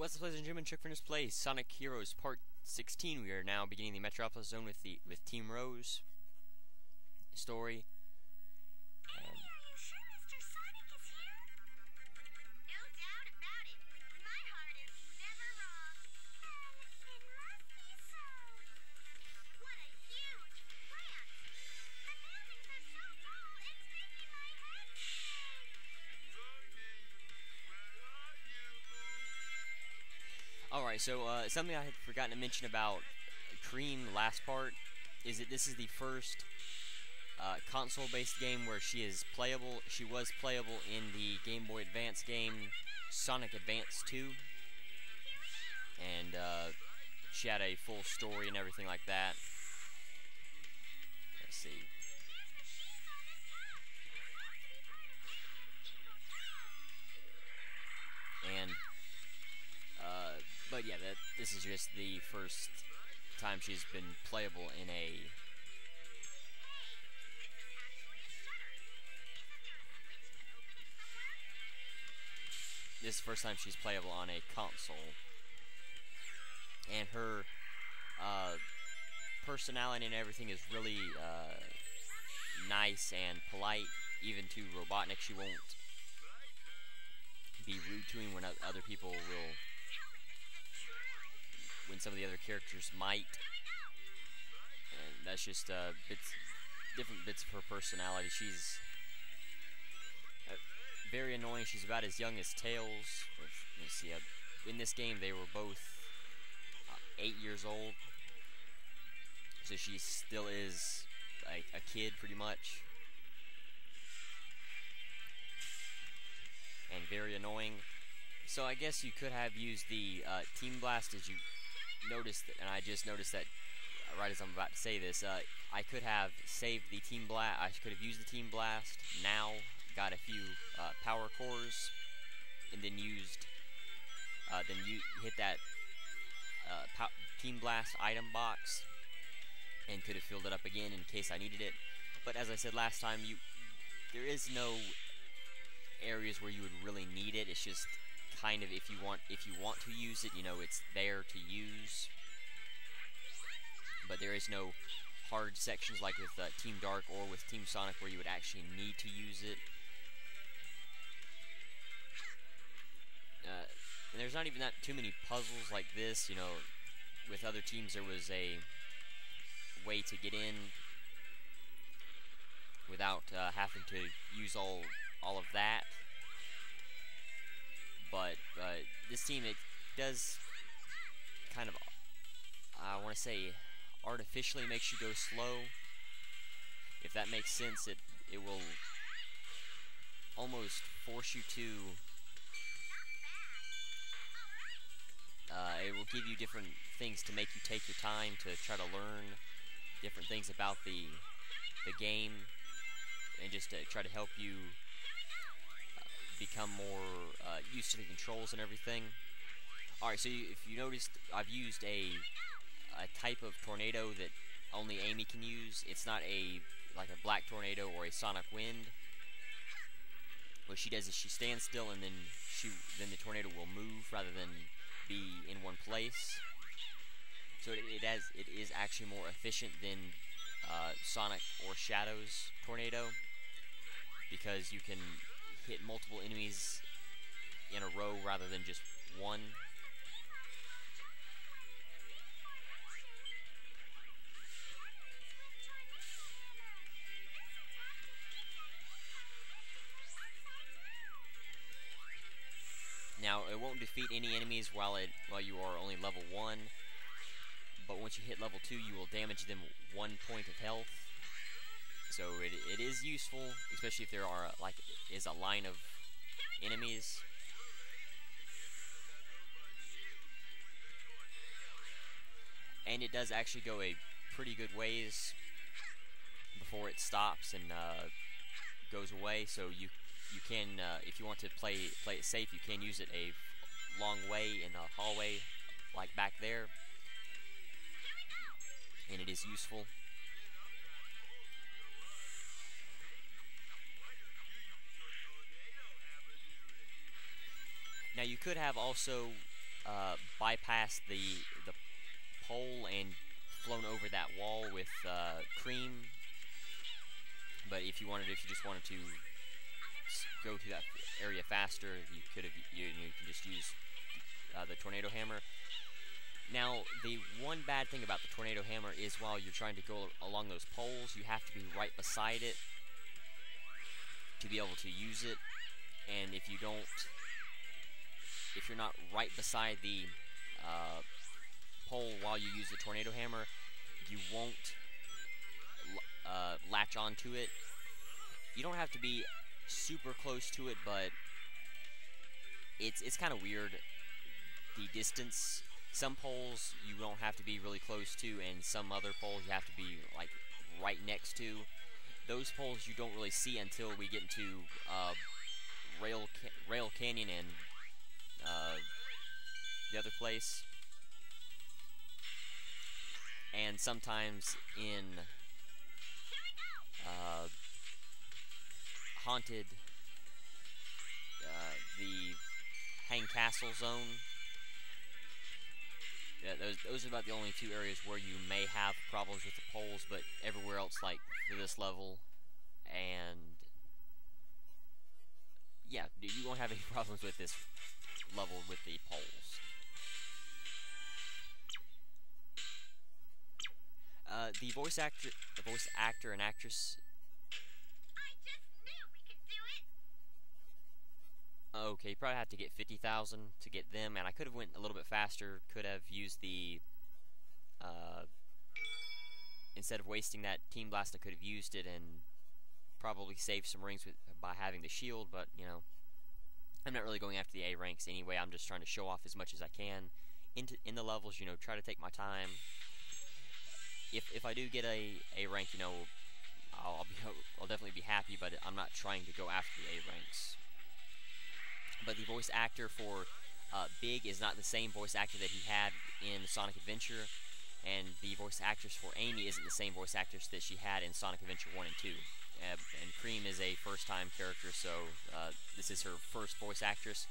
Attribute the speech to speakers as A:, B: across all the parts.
A: What's up, ladies and gentlemen? chuckfinleLP, Sonic Heroes Part 16. We are now beginning the Metropolis Zone with Team Rose story.
B: Hey, are you sure Mr. Sonic is here? No doubt about it. My heart is never wrong. And it must be so. What a huge plant. The buildings are so tall, it's making my head spin.
A: Alright, so something I had forgotten to mention about Cream last part is that this is the first console-based game where she is playable. She was playable in the Game Boy Advance game Sonic Advance 2, and she had a full story and everything like that. Let's see. And but yeah, this is just the first time she's been playable in a this is the first time she's playable on a console, and her personality and everything is really nice and polite, even to Robotnik. She won't be rude to him when other people will, when some of the other characters might, and that's just different bits of her personality. She's very annoying. She's about as young as Tails. Let's see, in this game they were both 8 years old, so she still is like a kid pretty much, and very annoying. So I guess you could have used the Team Blast, as you noticed, and I just noticed that right as I'm about to say this, I could have saved the Team Blast. I could have used the Team Blast now, got a few power cores, and then used, then you hit that Team Blast item box, and could have filled it up again in case I needed it. But as I said last time, there is no areas where you would really need it. It's just kind of if you want to use it, you know, it's there to use. But there is no hard sections like with Team Dark or with Team Sonic where you would actually need to use it. And there's not even that too many puzzles like this. You know, with other teams there was a way to get in without having to use all of that. But this team, it does kind of, I want to say, artificially makes you go slow. If that makes sense, it will almost force you to. It will give you different things to make you take your time to try to learn different things about the game, and just to try to help you become more used to the controls and everything. Alright, so if you noticed, I've used a type of tornado that only Amy can use. It's not like a black tornado or a sonic wind. What she does is she stands still, and then the tornado will move rather than be in one place. So it is actually more efficient than Sonic or Shadow's tornado, because you can hit multiple enemies in a row rather than just one. Now, it won't defeat any enemies while you are only level 1, but once you hit level 2, you will damage them 1 point of health. So it is useful, especially if there is a line of enemies. And it does actually go a pretty good ways before it stops and goes away. So you can, if you want to play it safe, you can use it a long way in a hallway, like back there, and it is useful. Now you could have also bypassed the pole and flown over that wall with Cream. But if you just wanted to go to that area faster, you could have you can just use the tornado hammer. Now, the one bad thing about the tornado hammer is while you're trying to go along those poles, you have to be right beside it to be able to use it. And if you're not right beside the pole while you use the tornado hammer, you won't latch onto it. You don't have to be super close to it, but it's kind of weird, the distance. Some poles you don't have to be really close to, and some other poles you have to be like right next to. Those poles you don't really see until we get into Rail Canyon and the other place. And sometimes in Haunted, the Hang Castle zone. Yeah, those are about the only two areas where you may have problems with the poles, but everywhere else, like for this level, and yeah, you won't have any problems with this level with the poles. The voice actor and actress.
B: I just knew we could do it.
A: Okay, you probably have to get 50,000 to get them, and I could have went a little bit faster. Could have used the instead of wasting that Team Blast, I could have used it and probably saved some rings by having the shield. But you know, I'm not really going after the A ranks anyway. I'm just trying to show off as much as I can in the levels. You know, try to take my time. If I do get a rank, you know, I'll definitely be happy. But I'm not trying to go after the A ranks. But the voice actor for Big is not the same voice actor that he had in Sonic Adventure, and the voice actress for Amy isn't the same voice actress that she had in Sonic Adventure 1 and 2. And Cream is a first-time character, so this is her first voice actress.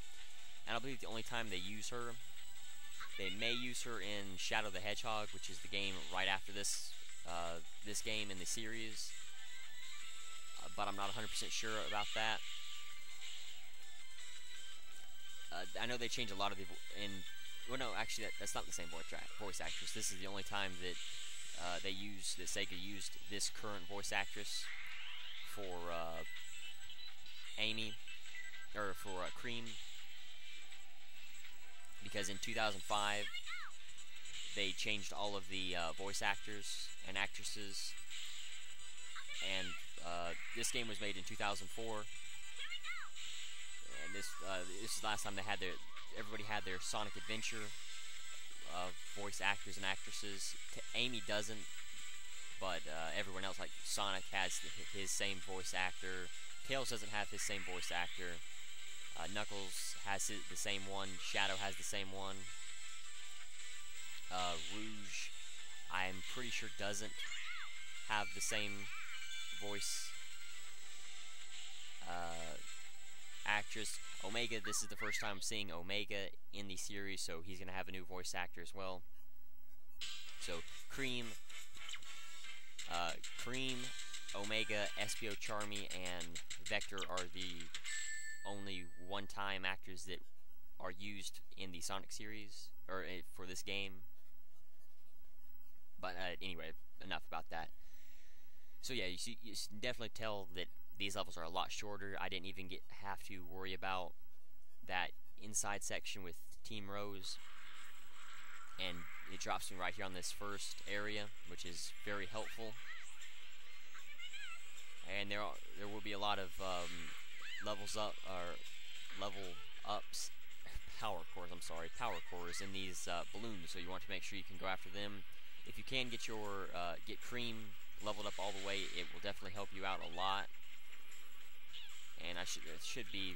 A: And I believe the only time they use her, they may use her in Shadow the Hedgehog, which is the game right after this game in the series. But I'm not 100% sure about that. I know they changed a lot of the well, no, actually that's not the same voice actress. This is the only time that Sega used this current voice actress for Amy, or for Cream, because in 2005 they changed all of the voice actors and actresses, and this game was made in 2004. And this is the last time they had everybody had their Sonic Adventure voice actors and actresses. Amy doesn't, but everyone else, like Sonic, has his same voice actor. Tails doesn't have his same voice actor. Knuckles has the same one. Shadow has the same one. Rouge, I'm pretty sure, doesn't have the same voice actress. Omega, this is the first time seeing Omega in the series, so he's going to have a new voice actor as well. So, Cream, Omega, Espio Charmy, and Vector are the only one-time actors that are used in the Sonic series, or for this game. But anyway, enough about that. So yeah, you can definitely tell that these levels are a lot shorter. I didn't even have to worry about that inside section with Team Rose, and it drops me right here on this first area, which is very helpful. And there will be a lot of level ups, power cores in these balloons. So you want to make sure you can go after them. If you can get Cream leveled up all the way, it will definitely help you out a lot. And it should be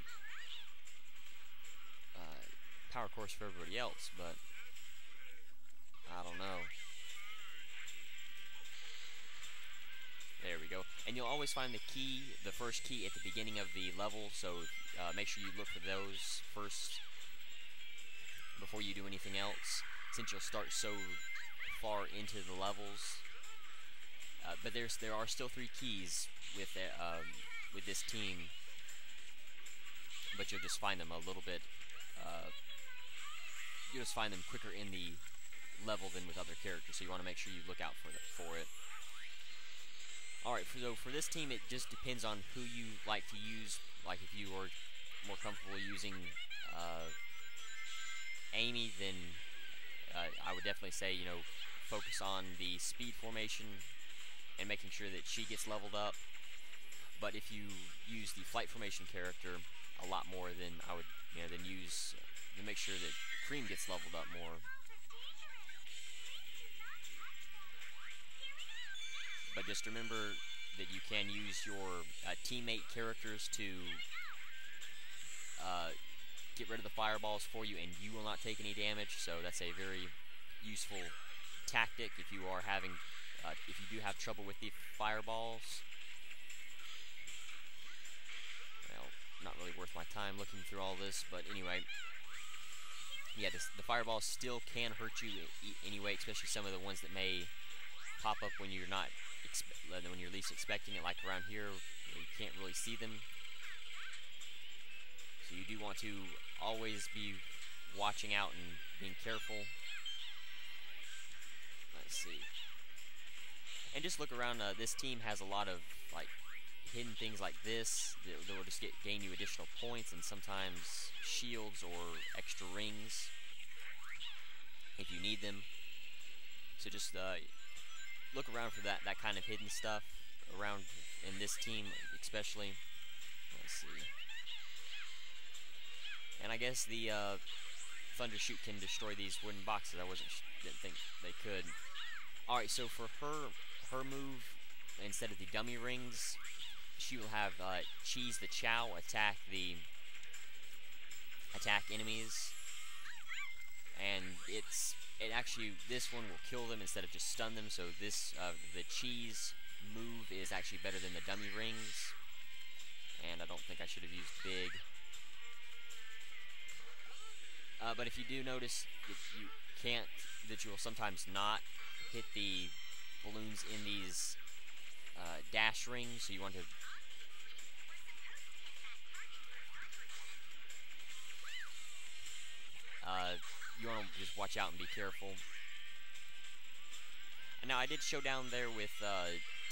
A: power cores for everybody else, but I don't know. There we go. And you'll always find the first key at the beginning of the level, so make sure you look for those first. before you do anything else, since you'll start so far into the levels. But there are still 3 keys with this team, but you'll just find them a little bit. You'll just find them quicker in the level than with other characters, so you want to make sure you look out for it. Alright, so for this team, it just depends on who you like to use. Like, if you are more comfortable using Amy, then I would definitely say, you know, focus on the speed formation and making sure that she gets leveled up. But if you use the flight formation character a lot more, then I would, you know, then make sure that Cream gets leveled up more. But just remember that you can use your teammate characters to get rid of the fireballs for you, and you will not take any damage. So that's a very useful tactic if you are having, if you do have trouble with the fireballs. Well, not really worth my time looking through all this, but anyway. Yeah, the fireballs still can hurt you anyway, especially some of the ones that may pop up when you're not when you're least expecting it, like around here, you can't really see them. So you do want to always be watching out and being careful. Let's see. And just look around. This team has a lot of like hidden things like this that will just gain you additional points, and sometimes shields or extra rings if you need them. So just look around for that kind of hidden stuff around in this team, especially. Let's see. And I guess the Thunder Shoot can destroy these wooden boxes. Didn't think they could. All right, so for her move, instead of the dummy rings, she will have Cheese the Chow attack enemies, and this one will kill them instead of just stun them. So this the Cheese move is actually better than the dummy rings, and I don't think I should have used Big. But if you do notice that you will sometimes not hit the balloons in these dash rings, so you want to just watch out and be careful. And now I did show down there with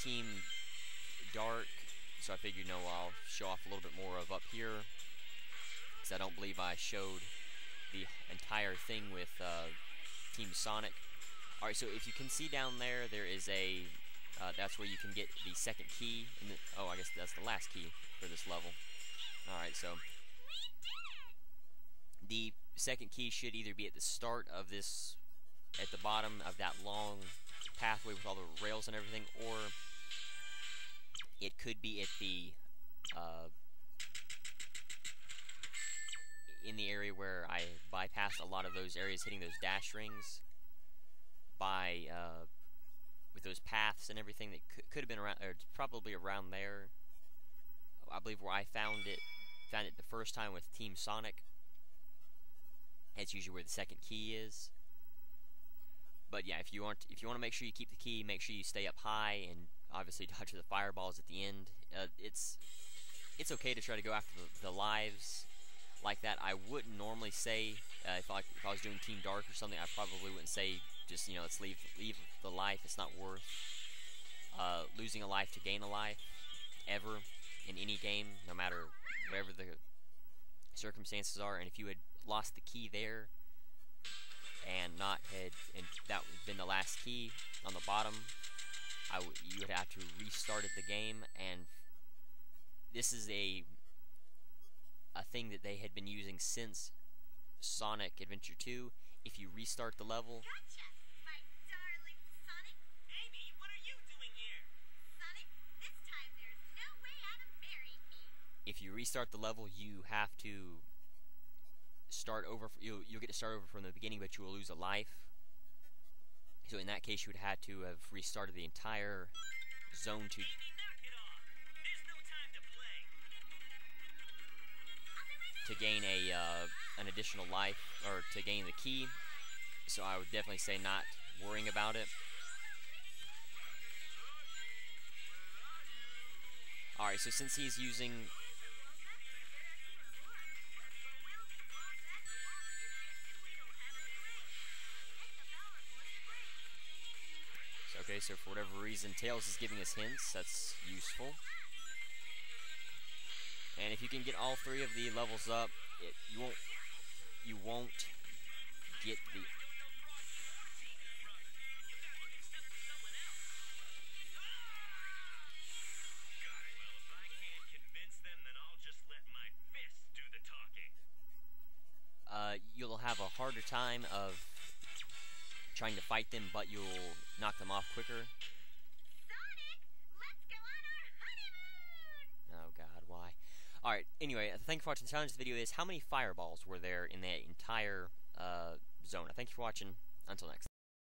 A: Team Dark, so I figured, I'll show off a little bit more of up here, because I don't believe I showed the entire thing with Team Sonic. Alright, so if you can see down there, there is a that's where you can get the second key. Oh, I guess that's the last key for this level. Alright, so the second key should either be at the start of this, at the bottom of that long pathway with all the rails and everything, or it could be at the in the area where I bypassed a lot of those areas, hitting those dash rings by with those paths and everything that could have been around, or probably around there. I believe where I found it the first time with Team Sonic. That's usually where the second key is. But yeah, if you want to make sure you keep the key, make sure you stay up high and obviously dodge the fireballs at the end. It's okay to try to go after the lives like that. I wouldn't normally say if I was doing Team Dark or something, I probably wouldn't say just let's leave the life. It's not worth losing a life to gain a life ever in any game, no matter whatever the circumstances are. And if you had lost the key there and that had been the last key on the bottom, you would have to restart the game. And this is a thing that they had been using since Sonic Adventure 2. If you restart the level,
B: Gotcha, my darling Sonic.
C: Amy, what are you doing here?
B: Sonic, this time there's no way Adam buried me.
A: if you restart the level, you have to start over. You'll get to start over from the beginning, but you will lose a life. So in that case, you would have to have restarted the entire zone to.
C: Amy, knock it off. There's no time to play.
B: I'll be right
A: to gain an additional life, or to gain the key. So I would definitely say not worrying about it. Alright, so since he's using... Okay, so for whatever reason, Tails is giving us hints. That's useful. And if you can get all 3 of the levels up, you won't get the... You'll have a harder time of trying to fight them, but you'll knock them off quicker.
B: Sonic, let's go on our honeymoon!
A: Oh god, why? Alright, anyway, thank you for watching. The challenge of the video is, how many fireballs were there in the entire zone? Thank you for watching. Until next time.